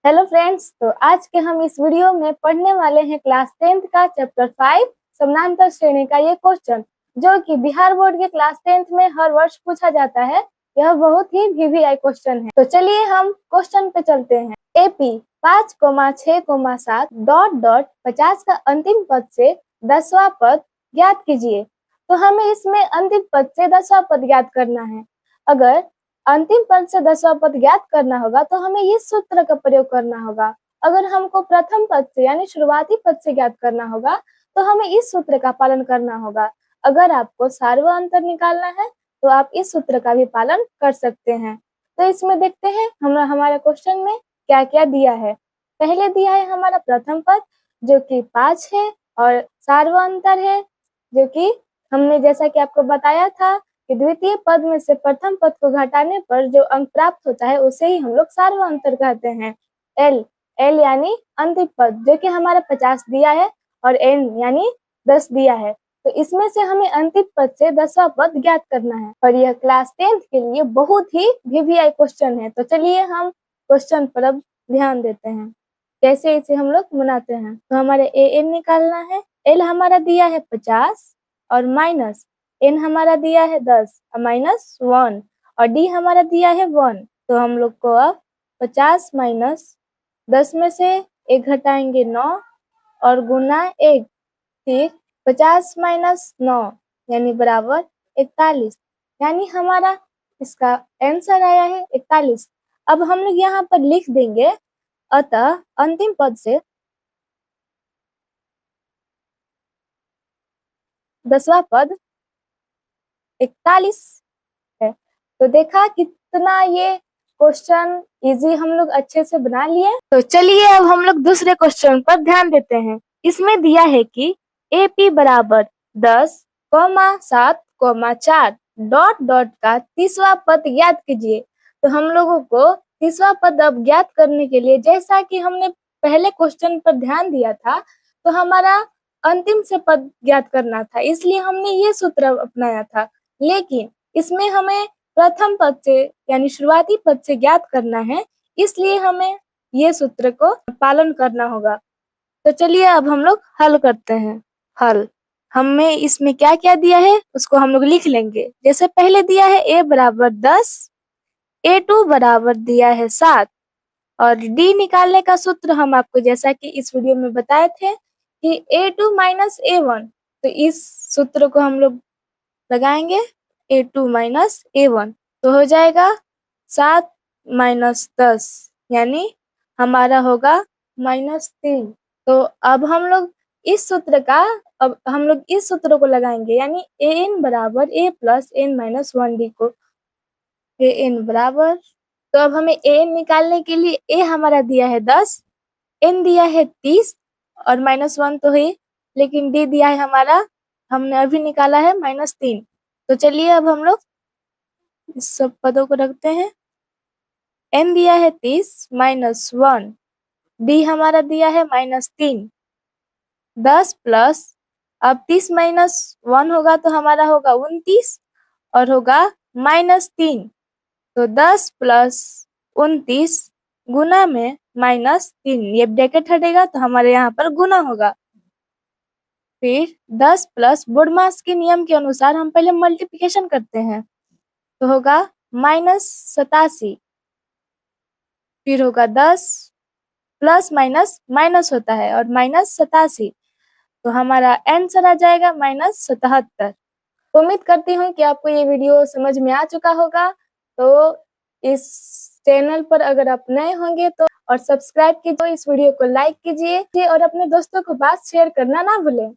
Hello friends, तो आज के हम इस वीडियो में पढ़ने वाले हैं क्लास 10th का चैप्टर 5 समानांतर श्रेणी का ये क्वेश्चन, जो कि बिहार बोर्ड के क्लास 10th में हर वर्ष पूछा जाता है। यह बहुत ही वीवीआई क्वेश्चन है। तो चलिए हम क्वेश्चन पे चलते हैं। एपी 5,6,7 डॉट डॉट 50 का अंतिम पद से 10वां पद ज्ञात कीजिए। तो हमें इसमें अंतिम पद से 10वां पद ज्ञात करना है। अगर अंतिम पद से 10वां पद ज्ञात करना होगा तो हमें इस सूत्र का प्रयोग करना होगा। अगर हमको प्रथम पद से यानी शुरुआती पद से ज्ञात करना होगा तो हमें इस सूत्र का पालन करना होगा। अगर आपको सार्वअंतर निकालना है तो आप इस सूत्र का भी पालन कर सकते हैं। तो इसमें देखते हैं हमारे क्वेश्चन में क्या क्या दिया है। पहले दिया है हमारा प्रथम पद जो कि 5 है और सार्वअंतर है, जो कि हमने जैसा कि आपको बताया था कि द्वितीय पद में से प्रथम पद को घटाने पर जो अंक प्राप्त होता है उसे ही हम लोग सार्वअंतर कहते हैं। एल यानी अंतिम पद जो कि हमारा 50 दिया है और एन यानी 10 दिया है। तो इसमें से हमें अंतिम पद से 10वां पद ज्ञात करना है और यह क्लास 10th के लिए बहुत ही वीवीआई क्वेश्चन है। तो चलिए हम क्वेश्चन पर अब ध्यान देते हैं कैसे इसे हम लोग बनाते हैं। तो हमारे एन निकालना है। एल हमारा दिया है 50 और माइनस एन हमारा दिया है 10 माइनस 1 और डी हमारा दिया है 1। तो हम लोग को अब 50 माइनस 10 में से 1 घटाएंगे 9 और गुना 1, फिर 50 माइनस 9 यानी बराबर 41, यानी हमारा इसका आंसर आया है 41। अब हम लोग यहाँ पर लिख देंगे, अतः अंतिम पद से 10वां पद 41 है। तो देखा कितना ये क्वेश्चन इजी हम लोग अच्छे से बना लिए। तो चलिए अब हम लोग दूसरे क्वेश्चन पर ध्यान देते हैं। इसमें दिया है कि AP बराबर 10, 7, 4 डॉट डॉट का 30वां पद ज्ञात कीजिए। तो हम लोगों को 30वां पद अब ज्ञात करने के लिए, जैसा कि हमने पहले क्वेश्चन पर ध्यान दिया था, तो हमारा अंतिम से पद ज्ञात करना था, इसलिए हमने ये सूत्र अपनाया था। लेकिन इसमें हमें प्रथम पद से यानी शुरुआती पद से ज्ञात करना है, इसलिए हमें ये सूत्र को पालन करना होगा। तो चलिए अब हम लोग हल करते हैं। हल हमें इसमें क्या क्या दिया है उसको हम लोग लिख लेंगे। जैसे पहले दिया है a बराबर 10, A2 बराबर दिया है 7 और D निकालने का सूत्र हम आपको जैसा कि इस वीडियो में बताए थे कि A2 माइनस A1। तो इस सूत्र को हम लोग लगाएंगे, A2 माइनस A1 तो हो जाएगा 7 माइनस 10 यानी हमारा होगा -3। तो अब हम लोग इस सूत्र को लगाएंगे, यानी an बराबर a plus n minus 1d को an बराबर। तो अब हमें an निकालने के लिए a हमारा दिया है 10, n दिया है 30 और -1 तो है, लेकिन d दिया है हमारा, हमने अभी निकाला है -3। तो चलिए अब हम लोग इस सब पदों को रखते हैं। n दिया है 30 -1, d हमारा दिया है -3, 10 प्लस अब 30 माइनस 1 होगा तो हमारा होगा 29 और होगा -3। तो 10 प्लस 29 गुना में -3, ये ब्रैकेट हटेगा तो हमारे यहाँ पर गुना होगा। फिर 10 प्लस बोडमास के नियम के अनुसार हम पहले मल्टीप्लिकेशन करते हैं, तो होगा -87। फिर होगा 10 प्लस माइनस माइनस होता है और -87, तो हमारा आंसर आ जाएगा -77। उम्मीद करती हूँ कि आपको ये वीडियो समझ में आ चुका होगा। तो इस चैनल पर अगर आप नए होंगे तो और सब्सक्राइब कीजिए, इस वीडियो को लाइक कीजिए और अपने दोस्तों के पास शेयर करना ना भूलें।